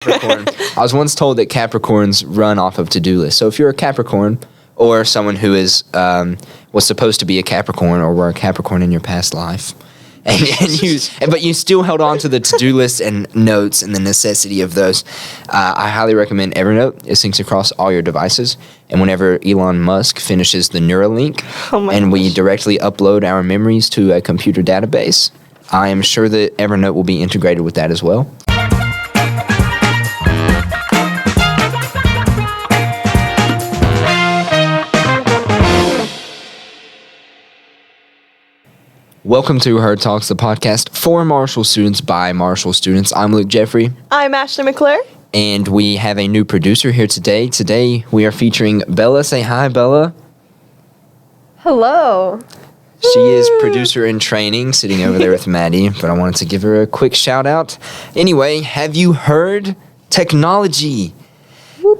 Capricorn. I was once told that Capricorns run off of to-do lists. So if you're a Capricorn or someone who is was supposed to be a Capricorn or were a Capricorn in your past life, but you still held on to the to-do list and notes and the necessity of those, I highly recommend Evernote. It syncs across all your devices. And whenever Elon Musk finishes the Neuralink we directly upload our memories to a computer database, I am sure that Evernote will be integrated with that as well. Welcome to Her Talks, the podcast for Marshall students by Marshall students. I'm Luke Jeffrey. I'm Ashley McClure. And we have a new producer here today. Today we are featuring Bella. Say hi, Bella. Hello. She is producer in training, sitting over there with Maddie, but I wanted to give her a quick shout out. Anyway, have you heard technology?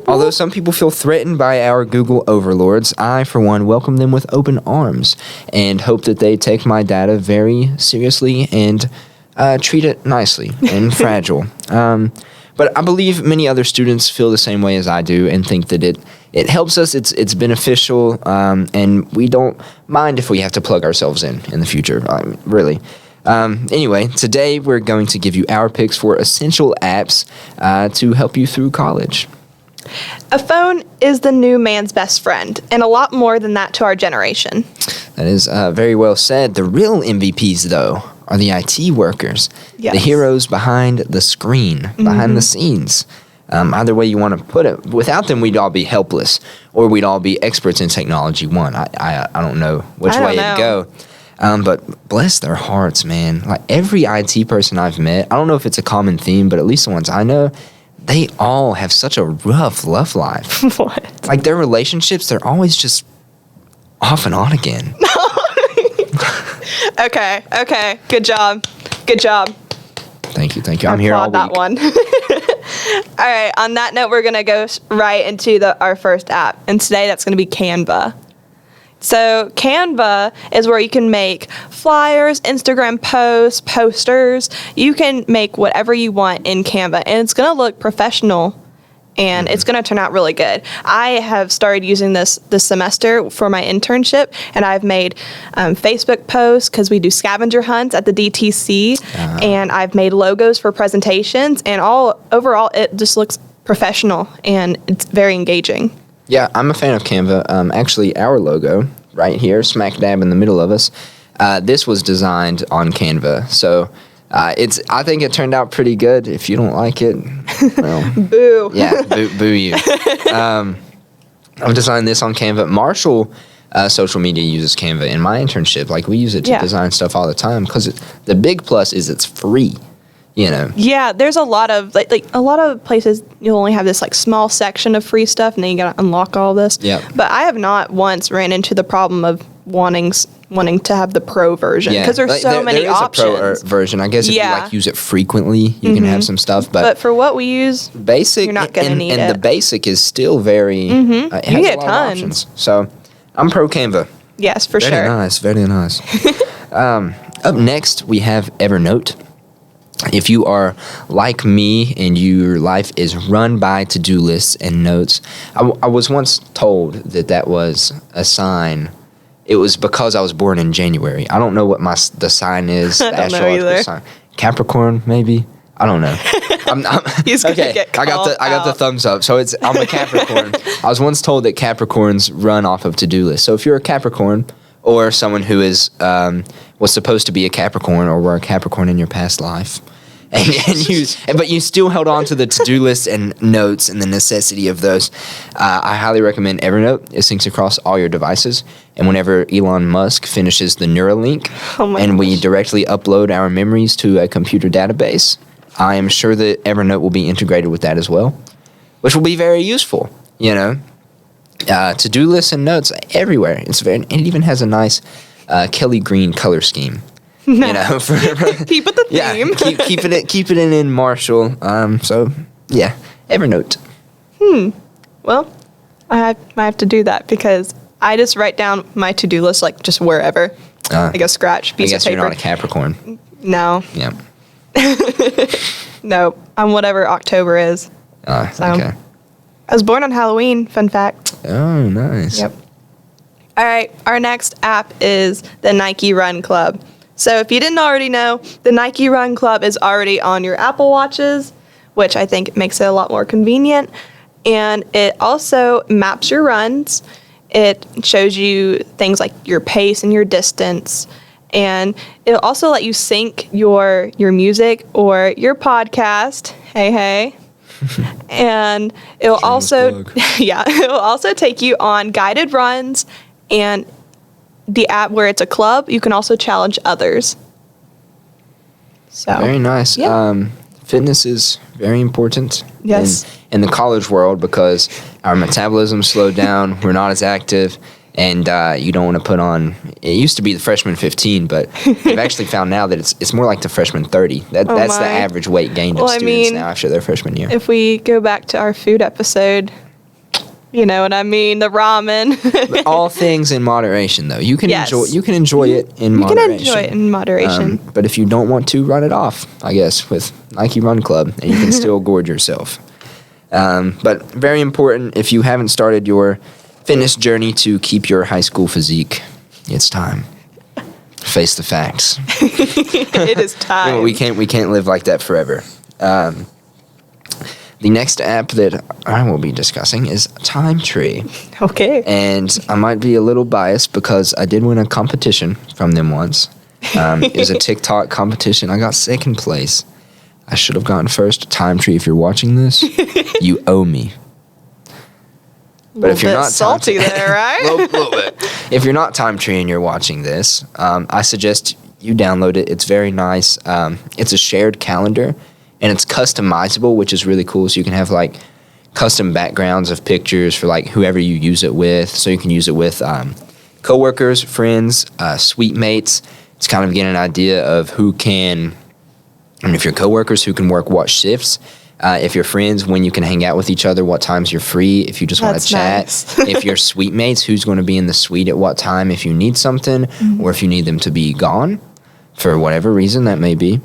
Although some people feel threatened by our Google overlords, I, for one, welcome them with open arms and hope that they take my data very seriously and treat it nicely and fragile. But I believe many other students feel the same way as I do and think that it helps us, it's beneficial, and we don't mind if we have to plug ourselves in the future, really. Anyway, today we're going to give you our picks for essential apps to help you through college. A phone is the new man's best friend, and a lot more than that to our generation. That is very well said. The real MVPs, though, are the IT workers, yes. The heroes behind the screen, behind the scenes. Either way you want to put it. Without them, we'd all be helpless, or we'd all be experts in technology. I don't know which way it'd go. But bless their hearts, man. Like every IT person I've met, I don't know if it's a common theme, but at least the ones I know, they all have such a rough love life. What? Like their relationships, they're always just off and on again. Okay. Good job. Thank you. I'm here all week. That one. All right. On that note, we're gonna go right into our first app, and today that's gonna be Canva. So Canva is where you can make flyers, Instagram posts, posters. You can make whatever you want in Canva, and it's going to look professional, and it's going to turn out really good. I have started using this semester for my internship, and I've made Facebook posts because we do scavenger hunts at the DTC, and I've made logos for presentations, and overall it just looks professional, and it's very engaging. Yeah, I'm a fan of Canva. Actually, our logo right here, smack dab in the middle of us, this was designed on Canva. So I think it turned out pretty good. If you don't like it, well, boo. Yeah, boo you. I've designed this on Canva. Marshall social media uses Canva in my internship. Like we use it to design stuff all the time because the big plus is it's free. You know. Yeah, there's a lot of like a lot of places you'll only have this like small section of free stuff, and then you gotta unlock all this. Yeah. But I have not once ran into the problem of wanting to have the pro version because there's so many options. There is a pro version. I guess if you like use it frequently, you can have some stuff. But for what we use, basic, you're not gonna need it. And the basic is still very. It has you get a lot tons. of options. So I'm pro Canva. Yes, for sure. Very nice. Up next, we have Evernote. If you are like me and your life is run by to-do lists and notes, I was once told that was a sign. It was because I was born in January. I don't know what the sign is. I don't know either. Sign. Capricorn, maybe? I don't know. He's gonna get called I got the thumbs up. So I'm a Capricorn. I was once told that Capricorns run off of to-do lists. So if you're a Capricorn or someone who is was supposed to be a Capricorn or were a Capricorn in your past life, but you still held on to the to-do list and notes and the necessity of those, I highly recommend Evernote. It syncs across all your devices. And whenever Elon Musk finishes the Neuralink we directly upload our memories to a computer database, I am sure that Evernote will be integrated with that as well, which will be very useful, you know. To-do lists and notes everywhere. It even has a nice Kelly green color scheme. No. You know, keep it the theme. Yeah, keep it in Marshall. So yeah, Evernote. Well, I have to do that because I just write down my to-do list like just wherever. Like a scratch piece of paper. You're not a Capricorn. No. Yeah. Nope. I'm whatever October is. So. Okay. I was born on Halloween, fun fact. Oh, nice. Yep. All right, our next app is the Nike Run Club. So if you didn't already know, the Nike Run Club is already on your Apple Watches, which I think makes it a lot more convenient. And it also maps your runs. It shows you things like your pace and your distance. And it'll also let you sync your music or your podcast. Hey. And it'll also it'll also take you on guided runs, and the app where it's a club, you can also challenge others. So very nice. Yeah. Fitness is very important. Yes. In the college world, because our metabolism slowed down, we're not as active, and you don't want to put on. It used to be the freshman 15, but they've actually found now that it's more like the freshman 30. That's the average weight gained of students now after their freshman year. If we go back to our food episode, you know what I mean, the ramen. But all things in moderation, though. You can enjoy it in moderation. You can enjoy it in moderation. But if you don't want to, run it off, I guess, with Nike Run Club, and you can still gorge yourself. But very important, if you haven't started your fitness journey to keep your high school physique, it's time. Face the facts. It is time. We can't live like that forever. The next app that I will be discussing is Time Tree. Okay. And I might be a little biased because I did win a competition from them once. It was a TikTok competition. I got second place. I should have gotten first. Time Tree, if you're watching this, you owe me. But if you're not salty there, right? little bit. If you're not Time Tree and you're watching this, I suggest you download it. It's very nice. It's a shared calendar, and it's customizable, which is really cool. So you can have like custom backgrounds of pictures for like whoever you use it with. So you can use it with coworkers, friends, suite mates. It's kind of getting an idea of who can. And if you're coworkers, who can work what shifts. If you're friends, when you can hang out with each other, what times you're free, if you just want to chat. Nice. If you're suite mates, who's going to be in the suite at what time if you need something, or if you need them to be gone for whatever reason that may be.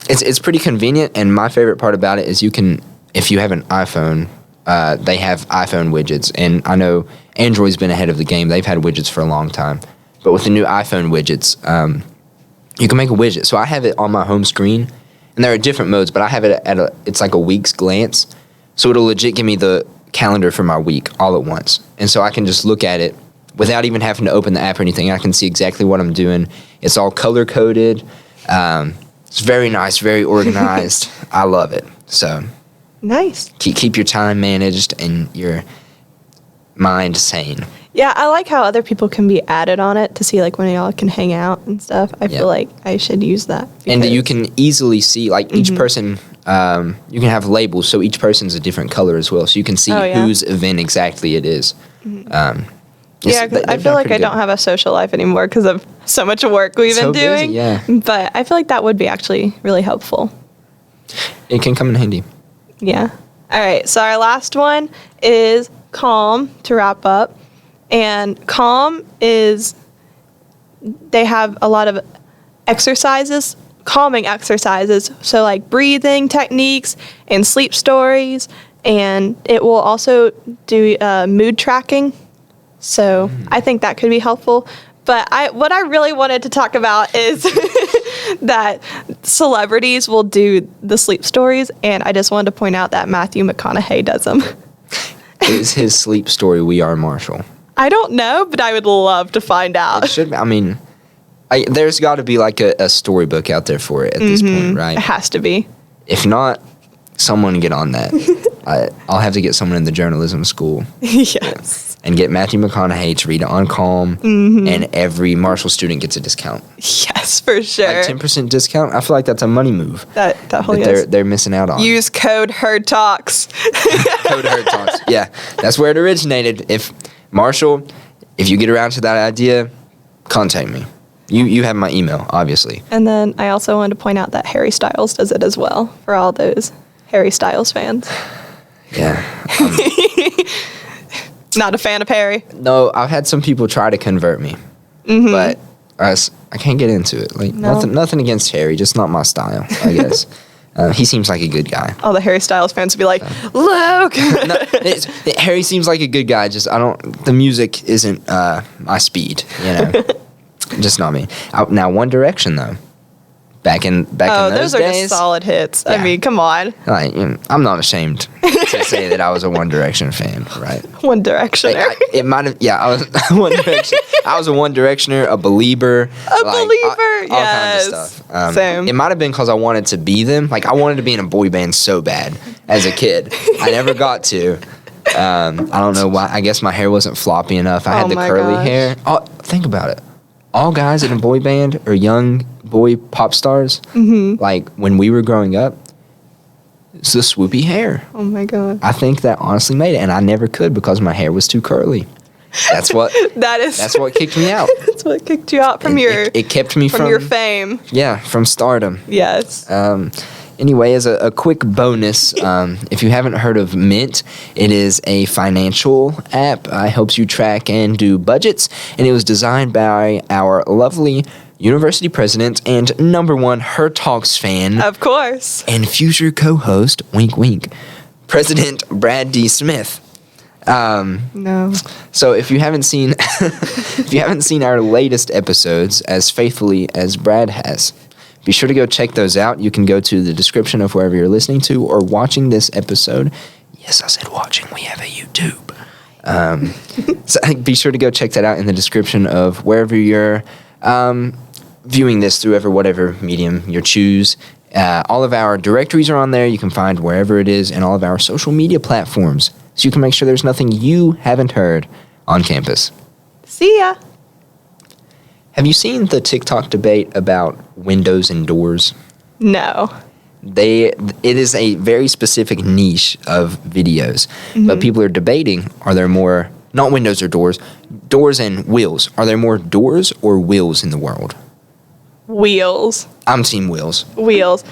It's pretty convenient, and my favorite part about it is you can, if you have an iPhone, they have iPhone widgets, and I know Android's been ahead of the game. They've had widgets for a long time. But with the new iPhone widgets, you can make a widget. So I have it on my home screen, and there are different modes, but I have it it's like a week's glance. So it'll legit give me the calendar for my week all at once. And so I can just look at it without even having to open the app or anything. I can see exactly what I'm doing. It's all color-coded. It's very nice, very organized. I love it. So nice. Keep your time managed and your mind sane. Yeah, I like how other people can be added on it to see like when y'all can hang out and stuff. I feel like I should use that. And you can easily see like each person, you can have labels, so each person's a different color as well. So you can see whose event exactly it is. Yeah, cause I feel like I don't have a social life anymore because of so much work we've been doing. Busy, yeah. But I feel like that would be actually really helpful. It can come in handy. Yeah. All right. So our last one is Calm to wrap up. And Calm is, they have a lot of exercises, calming exercises. So like breathing techniques and sleep stories. And it will also do mood tracking. So I think that could be helpful. But what I really wanted to talk about is that celebrities will do the sleep stories. And I just wanted to point out that Matthew McConaughey does them. Is his sleep story We Are Marshall? I don't know, but I would love to find out. It should be. I mean, there's got to be like a storybook out there for it at this point, right? It has to be. If not, someone get on that. I'll have to get someone in the journalism school. Yes. And get Matthew McConaughey to read it on Calm, and every Marshall student gets a discount. Yes, for sure. Like 10% discount? I feel like that's a money move. That totally is. They're missing out on. Use code HERDTALKS. Code HERDTALKS. Yeah, that's where it originated. If Marshall, if you get around to that idea, contact me. You have my email, obviously. And then I also wanted to point out that Harry Styles does it as well, for all those Harry Styles fans. Yeah. Not a fan of Harry? No, I've had some people try to convert me. But I I can't get into it. Like No. nothing against Harry, just not my style, I guess. He seems like a good guy. All the Harry Styles fans would be like, Luke! No, Harry seems like a good guy. Just the music isn't my speed. Just not me. Now One Direction though. Back in those are days, just solid hits. Yeah. I mean, come on. like I'm not ashamed to say that I was a One Direction fan, right? One Directioner. Like, it might have, I was One Direction. I was a One Directioner, a believer, Believer, all yes. kinds of stuff. Same. It might have been because I wanted to be them. Like I wanted to be in a boy band so bad as a kid. I never got to. I don't know why. I guess my hair wasn't floppy enough. I had the my curly gosh. hair. Oh, think about it. All guys in a boy band are young boy pop stars. Mm-hmm. Like when we were growing up, it's the swoopy hair. Oh my god. I think that honestly made it, and I never could because my hair was too curly. That's what that's what kicked me out. That's what kicked you out from It kept me from your fame. Yeah, from stardom. Yes. Anyway, as a quick bonus, if you haven't heard of Mint, it is a financial app. It helps you track and do budgets, and it was designed by our lovely university president and #1 Her Talks fan Of course. and future co-host, wink wink, President Brad D. Smith. No. So if you haven't seen our latest episodes as faithfully as Brad has, be sure to go check those out. You can go to the description of wherever you're listening to or watching this episode. Yes, I said watching. We have a YouTube. So be sure to go check that out in the description of wherever you're viewing this through whatever medium you choose. All of our directories are on there. You can find wherever it is and all of our social media platforms. So you can make sure there's nothing you haven't heard on campus. See ya. Have you seen the TikTok debate about windows and doors? No. It is a very specific niche of videos, but people are debating, are there more, not windows or doors and wheels. Are there more doors or wheels in the world? Wheels. I'm team wheels. Wheels.